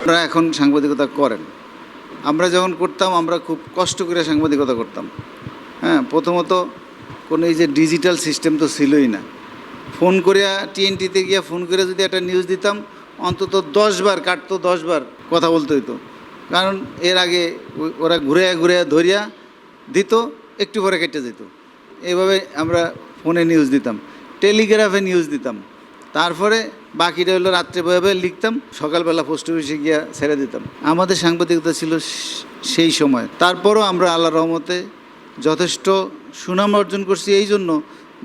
আপনারা এখন সাংবাদিকতা করেন। আমরা যখন করতাম আমরা খুব কষ্ট করে সাংবাদিকতা করতাম। হ্যাঁ, প্রথমত কোনো এই যে ডিজিটাল সিস্টেম তো ছিলই না। ফোন করে টিএনটিতে গিয়ে ফোন করে যদি একটা নিউজ দিতাম অন্তত 10 বার কাটতো, 10 বার কথা বলতে হইতো। কারণ এর আগে ওরা ঘুরে ঘুরে ধরিয়া দিত, একটু পরে কেটে যেত। এইভাবে আমরা ফোনে নিউজ দিতাম, টেলিগ্রাফে নিউজ দিতাম, তারপরে বাকিটা হলো রাত্রে বয়ে লিখতাম, সকালবেলা পোস্ট অফিসে গিয়া ছেড়ে দিতাম। আমাদের সাংবাদিকতা ছিল সেই সময়। তারপরও আমরা আল্লাহর রহমতে যথেষ্ট সুনাম অর্জন করছি এই জন্য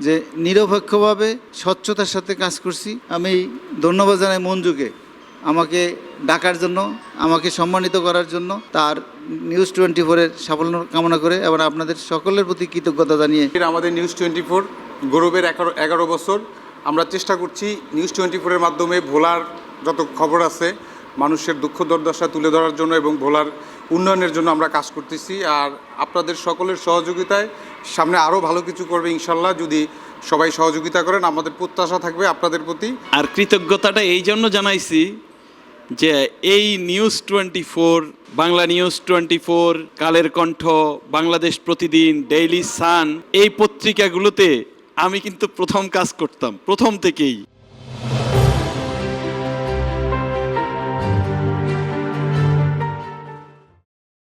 যে নিরপেক্ষভাবে স্বচ্ছতার সাথে কাজ করছি। আমি ধন্যবাদ জানাই মঞ্জুকে আমাকে ডাকার জন্য, আমাকে সম্মানিত করার জন্য, তার নিউজ 24-এর সাফল্য কামনা করে এবং আপনাদের সকলের প্রতি কৃতজ্ঞতা জানিয়ে। আমাদের নিউজ 24 গৌরবের 11 বছর। আমরা চেষ্টা করছি নিউজ 24-এর মাধ্যমে ভোলার যত খবর আছে মানুষের দুঃখ দুর্দশা তুলে ধরার জন্য এবং ভোলার উন্নয়নের জন্য আমরা কাজ করতেছি। আর আপনাদের সকলের সহযোগিতায় সামনে আরও ভালো কিছু করবে ইনশাল্লাহ, যদি সবাই সহযোগিতা করেন। আমাদের প্রত্যাশা থাকবে আপনাদের প্রতি। আর কৃতজ্ঞতাটা এই জন্য জানাইছি যে এই নিউজ 24, বাংলা নিউজ 24, কালের কণ্ঠ, বাংলাদেশ প্রতিদিন, ডেইলি সান, এই পত্রিকাগুলোতে আমি কিন্তু প্রথম কাজ করতাম, প্রথম থেকেই।